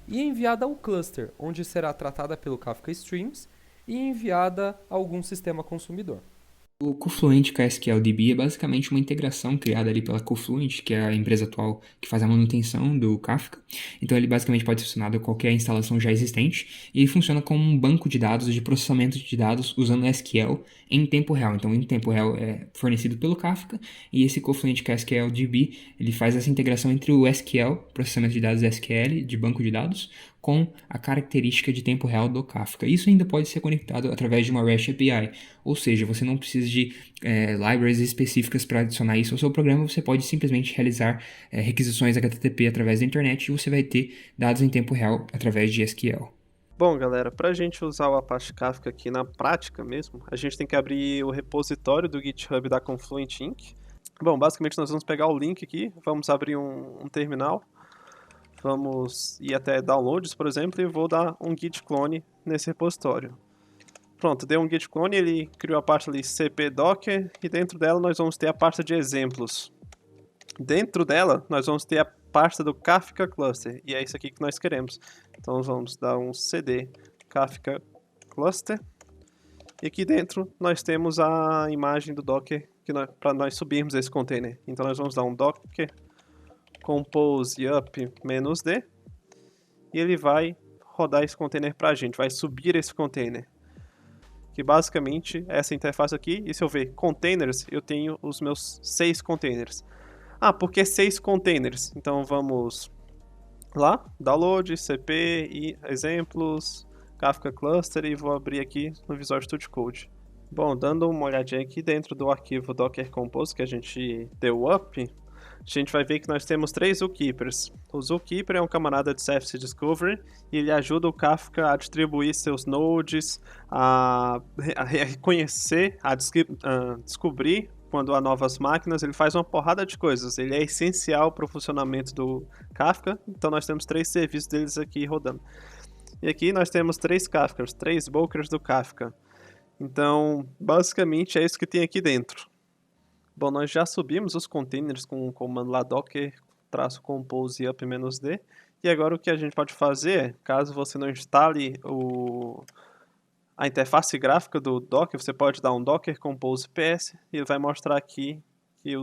e enviada ao cluster, onde será tratada pelo Kafka Streams e enviada a algum sistema consumidor. O Confluent KSQLDB é basicamente uma integração criada ali pela Confluent, que é a empresa atual que faz a manutenção do Kafka. Então ele basicamente pode ser funcionado a qualquer instalação já existente e ele funciona como um banco de dados de processamento de dados usando SQL em tempo real. Então em tempo real é fornecido pelo Kafka e esse Confluent KSQLDB ele faz essa integração entre o SQL, processamento de dados SQL, de banco de dados, com a característica de tempo real do Kafka. Isso ainda pode ser conectado através de uma REST API, ou seja, você não precisa de libraries específicas para adicionar isso ao seu programa, você pode simplesmente realizar requisições HTTP através da internet e você vai ter dados em tempo real através de SQL. Bom, galera, para a gente usar o Apache Kafka aqui na prática mesmo, a gente tem que abrir o repositório do GitHub da Confluent Inc. Bom, basicamente nós vamos pegar o link aqui, vamos abrir um terminal, vamos ir até downloads, por exemplo, e vou dar um git clone nesse repositório. Pronto, deu um git clone, ele criou a pasta ali cp docker e dentro dela nós vamos ter a pasta de exemplos. Dentro dela nós vamos ter a pasta do Kafka Cluster e é isso aqui que nós queremos. Então vamos dar um cd Kafka Cluster e aqui dentro nós temos a imagem do Docker para nós subirmos esse container. Então nós vamos dar um docker compose up -d e ele vai rodar esse container pra gente, vai subir esse container. Que basicamente essa interface aqui, e se eu ver containers, eu tenho os meus 6 containers. Ah, por que 6 containers? Então vamos lá, download, cp, e exemplos, Kafka Cluster, e vou abrir aqui no Visual Studio Code. Bom, dando uma olhadinha aqui dentro do arquivo Docker Compose que a gente deu up, a gente vai ver que nós temos 3 zookeepers. O zookeeper é um camarada de Service Discovery e ele ajuda o Kafka a distribuir seus nodes, a reconhecer, a descobrir quando há novas máquinas. Ele faz uma porrada de coisas. Ele é essencial para o funcionamento do Kafka. Então nós temos 3 serviços deles aqui rodando. E aqui nós temos 3 Kafkas, 3 brokers do Kafka. Então, basicamente é isso que tem aqui dentro. Bom, nós já subimos os containers com o comando lá docker-compose up-d. E agora o que a gente pode fazer é, caso você não instale a interface gráfica do Docker, você pode dar um docker compose ps e ele vai mostrar aqui que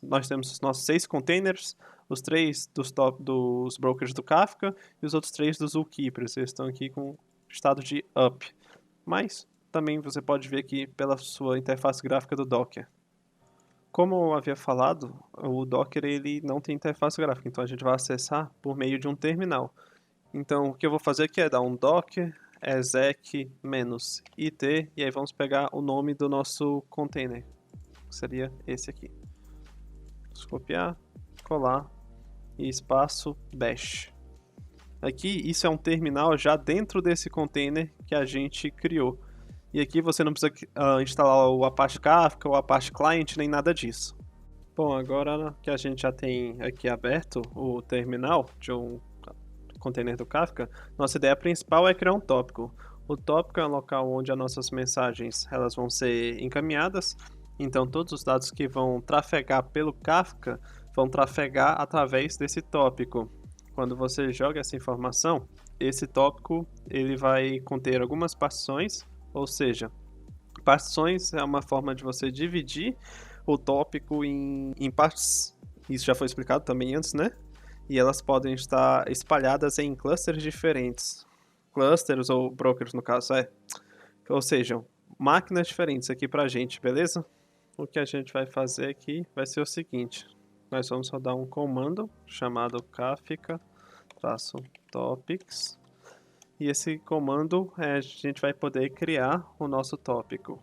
nós temos os nossos 6 containers, os 3 dos brokers do Kafka e os outros 3 dos zookeepers. Eles estão aqui com estado de up. Mas também você pode ver aqui pela sua interface gráfica do Docker. Como eu havia falado, o Docker ele não tem interface gráfica, então a gente vai acessar por meio de um terminal. Então o que eu vou fazer aqui é dar um docker exec -it e aí vamos pegar o nome do nosso container, que seria esse aqui. Vamos copiar, colar e espaço bash. Aqui isso é um terminal já dentro desse container que a gente criou. E aqui você não precisa instalar o Apache Kafka, o Apache Client, nem nada disso. Bom, agora que a gente já tem aqui aberto o terminal de um container do Kafka, nossa ideia principal é criar um tópico. O tópico é um local onde as nossas mensagens elas vão ser encaminhadas, então todos os dados que vão trafegar pelo Kafka vão trafegar através desse tópico. Quando você joga essa informação, esse tópico ele vai conter algumas partições. Ou seja, partições é uma forma de você dividir o tópico em partes. Isso já foi explicado também antes, né? E elas podem estar espalhadas em clusters diferentes. Clusters ou brokers, no caso, Ou seja, máquinas diferentes aqui pra gente, beleza? O que a gente vai fazer aqui vai ser o seguinte. Nós vamos rodar um comando chamado kafka-topics. E esse comando a gente vai poder criar o nosso tópico.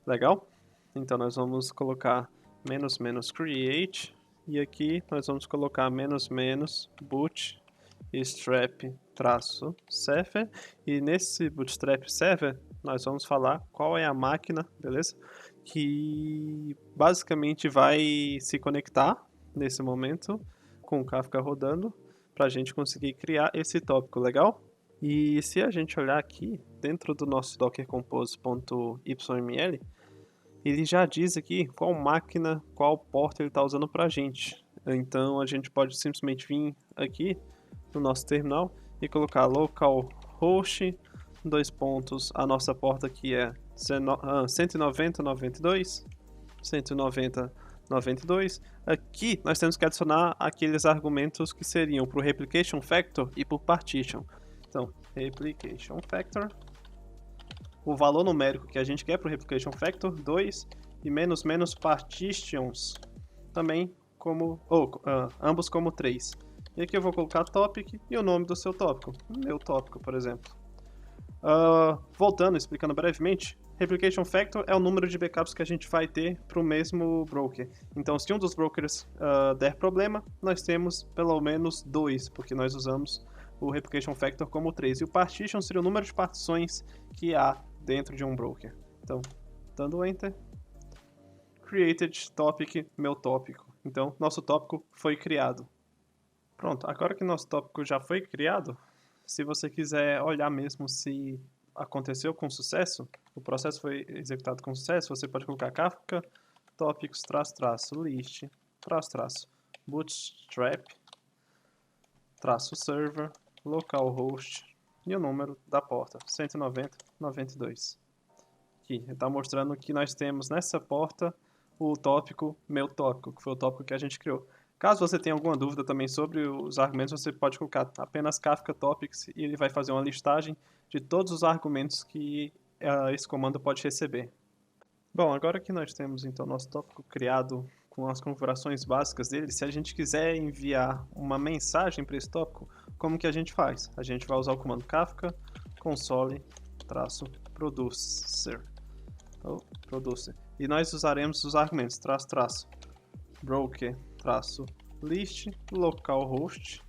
Legal? Então nós vamos colocar --create e aqui nós vamos colocar --bootstrap-server e nesse bootstrap server nós vamos falar qual é a máquina, beleza? Que basicamente vai se conectar nesse momento com o Kafka rodando para a gente conseguir criar esse tópico, legal? E se a gente olhar aqui, dentro do nosso dockercompose.yml, ele já diz aqui qual máquina, qual porta ele está usando para a gente. Então a gente pode simplesmente vir aqui no nosso terminal e colocar localhost, a nossa porta aqui é 190.92, 190.92. Aqui nós temos que adicionar aqueles argumentos que seriam para o replication factor e para o partition. Então, replication factor, o valor numérico que a gente quer para o replication factor, 2, e menos partitions, também como, ambos como 3. E aqui eu vou colocar topic e o nome do seu tópico, meu tópico, por exemplo. Voltando, explicando brevemente, replication factor é o número de backups que a gente vai ter para o mesmo broker. Então, se um dos brokers der problema, nós temos pelo menos 2, porque nós usamos o replication factor como 3. E o partition seria o número de partições que há dentro de um broker. Então, dando enter, created topic, meu tópico. Então, nosso tópico foi criado. Pronto, agora que nosso tópico já foi criado, se você quiser olhar mesmo se aconteceu com sucesso, o processo foi executado com sucesso, você pode colocar kafka topics --list --bootstrap -server localhost e o número da porta 190.92. Aqui está mostrando que nós temos nessa porta o tópico meu tópico, que foi o tópico que a gente criou. Caso você tenha alguma dúvida também sobre os argumentos, você pode colocar apenas Kafka Topics e ele vai fazer uma listagem de todos os argumentos que esse comando pode receber. Bom, agora que nós temos então nosso tópico criado com as configurações básicas dele, se a gente quiser enviar uma mensagem para esse tópico, como que a gente faz? A gente vai usar o comando Kafka console-producer. E nós usaremos os argumentos broker-list localhost.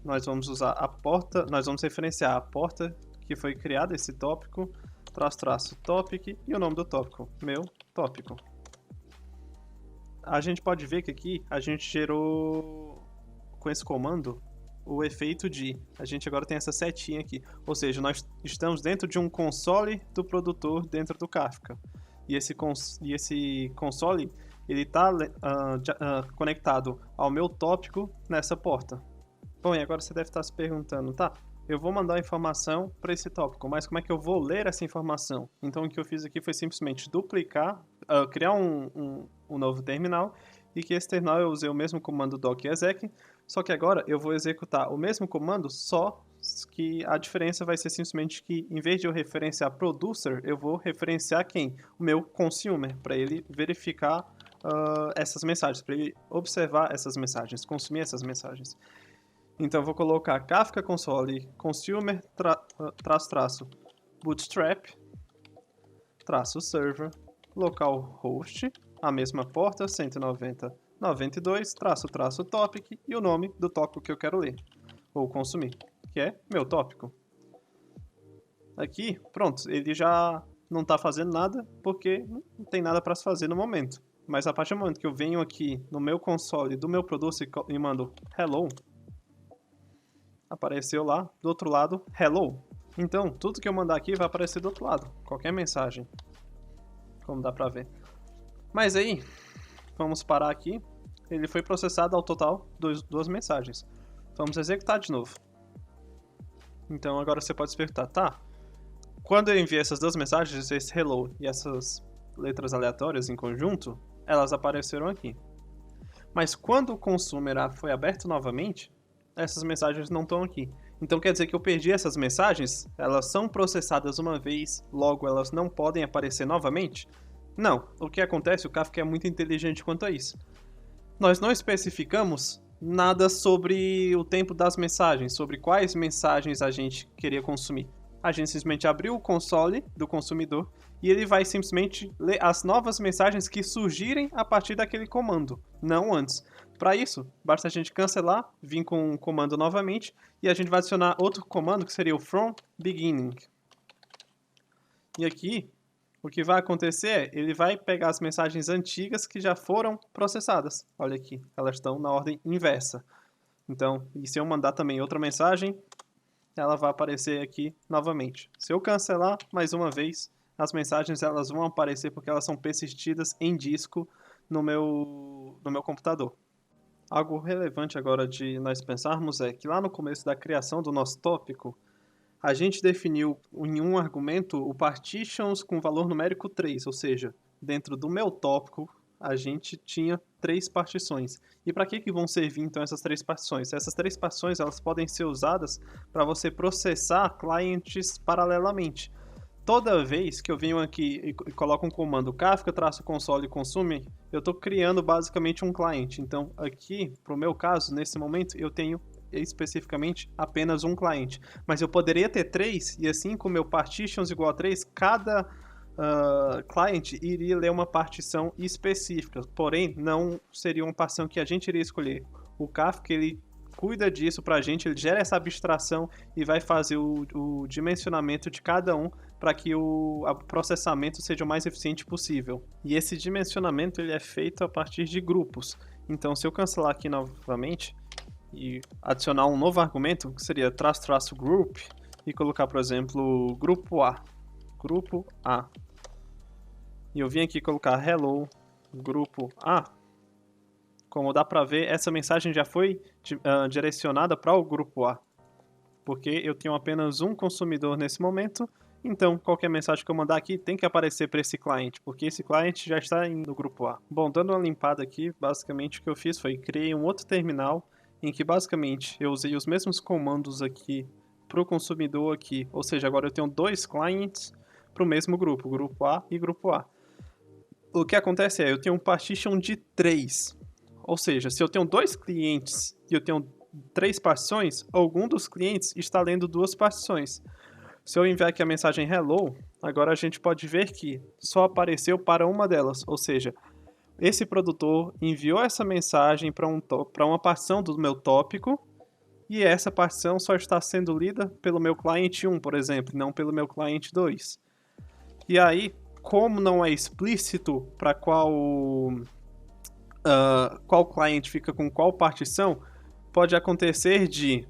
Nós vamos usar a porta, nós vamos referenciar a porta que foi criada esse tópico, --topic e o nome do tópico, meu tópico. A gente pode ver que aqui a gente gerou com esse comando o efeito de, a gente agora tem essa setinha aqui, ou seja, nós estamos dentro de um console do produtor dentro do Kafka. E esse console ele está conectado ao meu tópico nessa porta. Bom, e agora você deve estar se perguntando, tá, eu vou mandar a informação para esse tópico, mas como é que eu vou ler essa informação? Então o que eu fiz aqui foi simplesmente duplicar, criar um novo terminal, e que esse terminal eu usei o mesmo comando docexec, só que agora eu vou executar o mesmo comando, só que a diferença vai ser simplesmente que, em vez de eu referenciar producer, eu vou referenciar quem? O meu consumer, para ele verificar essas mensagens, para ele observar essas mensagens, consumir essas mensagens. Então eu vou colocar Kafka console consumer bootstrap server localhost, a mesma porta 190.92 topic e o nome do tópico que eu quero ler ou consumir, que é meu tópico. Aqui, pronto, ele já não está fazendo nada porque não tem nada para se fazer no momento. Mas a partir do momento que eu venho aqui no meu console do meu producer e mando hello, apareceu lá do outro lado hello. Então, tudo que eu mandar aqui vai aparecer do outro lado, qualquer mensagem, como dá pra ver. Mas aí, vamos parar aqui, ele foi processado ao total duas mensagens. Vamos executar de novo. Então agora você pode se perguntar, tá, quando eu enviei essas duas mensagens, esse hello e essas letras aleatórias em conjunto, elas apareceram aqui. Mas quando o consumer foi aberto novamente, essas mensagens não estão aqui. Então quer dizer que eu perdi essas mensagens? Elas são processadas uma vez, logo elas não podem aparecer novamente? Não. O que acontece, o Kafka é muito inteligente quanto a isso. Nós não especificamos nada sobre o tempo das mensagens, sobre quais mensagens a gente queria consumir. A gente simplesmente abriu o console do consumidor e ele vai simplesmente ler as novas mensagens que surgirem a partir daquele comando, não antes. Para isso, basta a gente cancelar, vir com o comando novamente e a gente vai adicionar outro comando que seria o from beginning. E aqui, o que vai acontecer é, ele vai pegar as mensagens antigas que já foram processadas. Olha aqui, elas estão na ordem inversa. Então, e se eu mandar também outra mensagem, ela vai aparecer aqui novamente. Se eu cancelar mais uma vez, as mensagens elas vão aparecer porque elas são persistidas em disco no meu computador. Algo relevante agora de nós pensarmos é que lá no começo da criação do nosso tópico, a gente definiu em um argumento o partitions com valor numérico 3, ou seja, dentro do meu tópico a gente tinha 3 partições. E para que vão servir então essas 3 partições? Essas 3 partições elas podem ser usadas para você processar clientes paralelamente. Toda vez que eu venho aqui e coloco um comando Kafka-console consume, eu estou criando basicamente um cliente. Então aqui, para o meu caso, nesse momento, eu tenho especificamente apenas um cliente. Mas eu poderia ter 3, e assim com o meu partitions igual a 3, cada client iria ler uma partição específica. Porém, não seria uma partição que a gente iria escolher. O Kafka, ele cuida disso para a gente, ele gera essa abstração e vai fazer o dimensionamento de cada um para que o processamento seja o mais eficiente possível. E esse dimensionamento ele é feito a partir de grupos. Então, se eu cancelar aqui novamente e adicionar um novo argumento, que seria --group, e colocar, por exemplo, grupo A. E eu vim aqui colocar hello, grupo A. Como dá para ver, essa mensagem já foi direcionada para o grupo A, porque eu tenho apenas um consumidor nesse momento, Então, qualquer mensagem que eu mandar aqui tem que aparecer para esse cliente, porque esse cliente já está no grupo A. Bom, dando uma limpada aqui, basicamente o que eu fiz foi criei um outro terminal em que basicamente eu usei os mesmos comandos aqui para o consumidor aqui, ou seja, agora eu tenho 2 clients para o mesmo grupo, grupo A e grupo A. O que acontece é, eu tenho um partition de 3, ou seja, se eu tenho 2 clientes e eu tenho 3 partições, algum dos clientes está lendo 2 partições. Se eu enviar aqui a mensagem hello, agora a gente pode ver que só apareceu para uma delas, ou seja, esse produtor enviou essa mensagem para uma partição do meu tópico e essa partição só está sendo lida pelo meu cliente 1, por exemplo, e não pelo meu cliente 2. E aí, como não é explícito para qual cliente fica com qual partição, pode acontecer de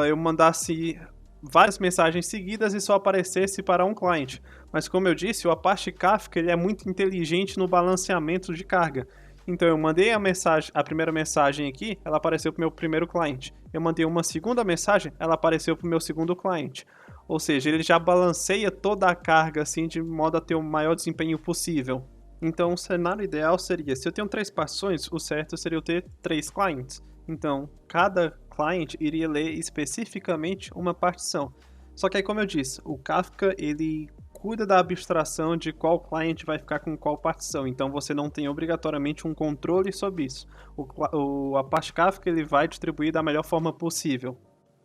eu mandasse várias mensagens seguidas e só aparecesse para um cliente. Mas como eu disse, o Apache Kafka ele é muito inteligente no balanceamento de carga. Então eu mandei a primeira mensagem aqui, ela apareceu para o meu primeiro cliente. Eu mandei uma segunda mensagem, ela apareceu para o meu segundo cliente. Ou seja, ele já balanceia toda a carga assim de modo a ter o maior desempenho possível. Então o cenário ideal seria, se eu tenho 3 partições, o certo seria eu ter 3 clientes. Então, cada client iria ler especificamente uma partição. Só que aí, como eu disse, o Kafka ele cuida da abstração de qual client vai ficar com qual partição. Então, você não tem obrigatoriamente um controle sobre isso. O Apache Kafka ele vai distribuir da melhor forma possível.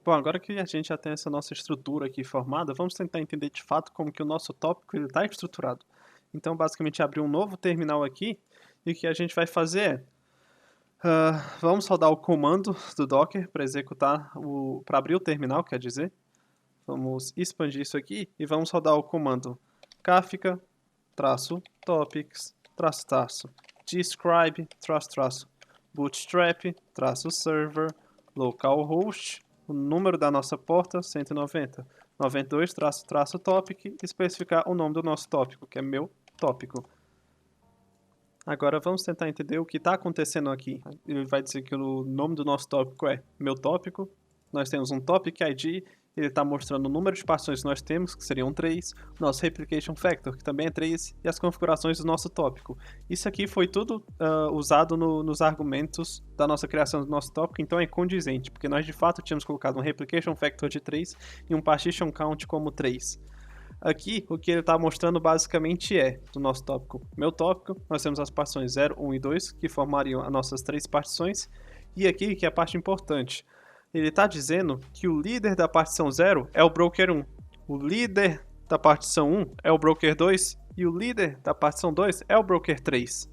Bom, agora que a gente já tem essa nossa estrutura aqui formada, vamos tentar entender de fato como que o nosso tópico está estruturado. Então, basicamente, abrir um novo terminal aqui e o que a gente vai fazer é vamos rodar o comando do Docker para executar para abrir o terminal, quer dizer. Vamos expandir isso aqui e vamos rodar o comando kafka -topics -describe bootstrap -server localhost, o número da nossa porta 190 92-topic e especificar o nome do nosso tópico, que é meu tópico. Agora vamos tentar entender o que está acontecendo aqui. Ele vai dizer que o nome do nosso tópico é meu tópico. Nós temos um topic ID, ele está mostrando o número de partições que nós temos, que seriam 3, o nosso replication factor, que também é 3, e as configurações do nosso tópico. Isso aqui foi tudo usado nos argumentos da nossa criação do nosso tópico, então é condizente, porque nós de fato tínhamos colocado um replication factor de 3 e um partition count como 3. Aqui, o que ele está mostrando basicamente é, do nosso tópico, meu tópico, nós temos as partições 0, 1 e 2, que formariam as nossas 3 partições, e aqui, que é a parte importante, ele está dizendo que o líder da partição 0 é o broker 1, o líder da partição 1 é o broker 2, e o líder da partição 2 é o broker 3.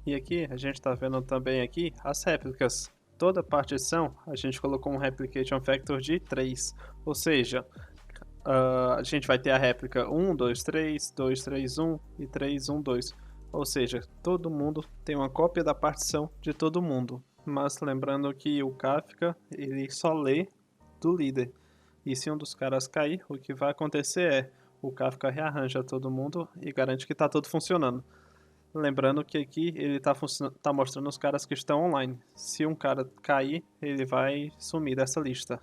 E aqui, a gente está vendo também aqui as réplicas. Toda partição, a gente colocou um replication factor de 3, ou seja, a gente vai ter a réplica 1, 2, 3, 2, 3, 1 e 3, 1, 2. Ou seja, todo mundo tem uma cópia da partição de todo mundo. Mas lembrando que o Kafka, ele só lê do líder. E se um dos caras cair, o que vai acontecer é o Kafka rearranja todo mundo e garante que está tudo funcionando. Lembrando que aqui ele tá mostrando os caras que estão online. Se um cara cair, ele vai sumir dessa lista.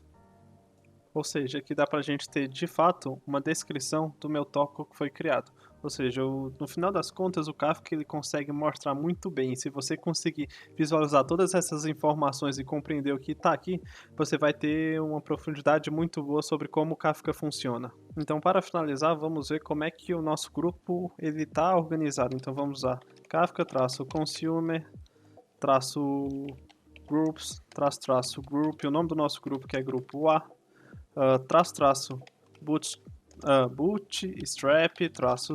Ou seja, aqui dá pra gente ter, de fato, uma descrição do meu tópico que foi criado. Ou seja, no final das contas, o Kafka ele consegue mostrar muito bem. Se você conseguir visualizar todas essas informações e compreender o que está aqui, você vai ter uma profundidade muito boa sobre como o Kafka funciona. Então, para finalizar, vamos ver como é que o nosso grupo está organizado. Então, vamos usar Kafka-consumer, -groups, -group, o nome do nosso grupo que é grupo A, bootstrap,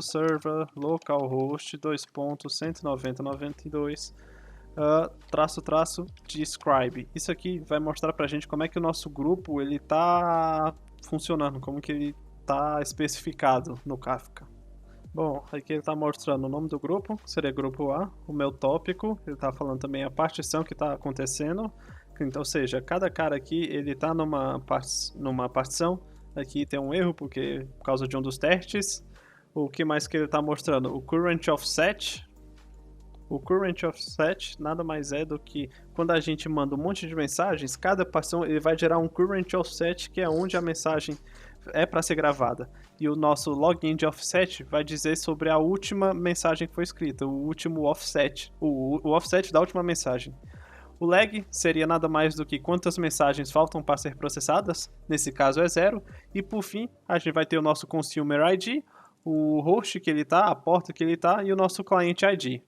-server, localhost, 2.190.92, -describe. Isso aqui vai mostrar pra gente como é que o nosso grupo ele tá funcionando, como que ele tá especificado no Kafka. Bom, aqui ele está mostrando o nome do grupo, que seria grupo A, o meu tópico, ele está falando também a partição que está acontecendo. Então, ou seja, cada cara aqui ele está numa partição. Aqui tem um erro por causa de um dos testes. O que mais que ele está mostrando? O current offset. O current offset nada mais é do que quando a gente manda um monte de mensagens, cada partição ele vai gerar um current offset, que é onde a mensagem é para ser gravada. E o nosso login de offset vai dizer sobre a última mensagem que foi escrita, o último offset, o offset da última mensagem. O lag seria nada mais do que quantas mensagens faltam para ser processadas, nesse caso é 0, e por fim a gente vai ter o nosso consumer ID, o host que ele está, a porta que ele está e o nosso client ID.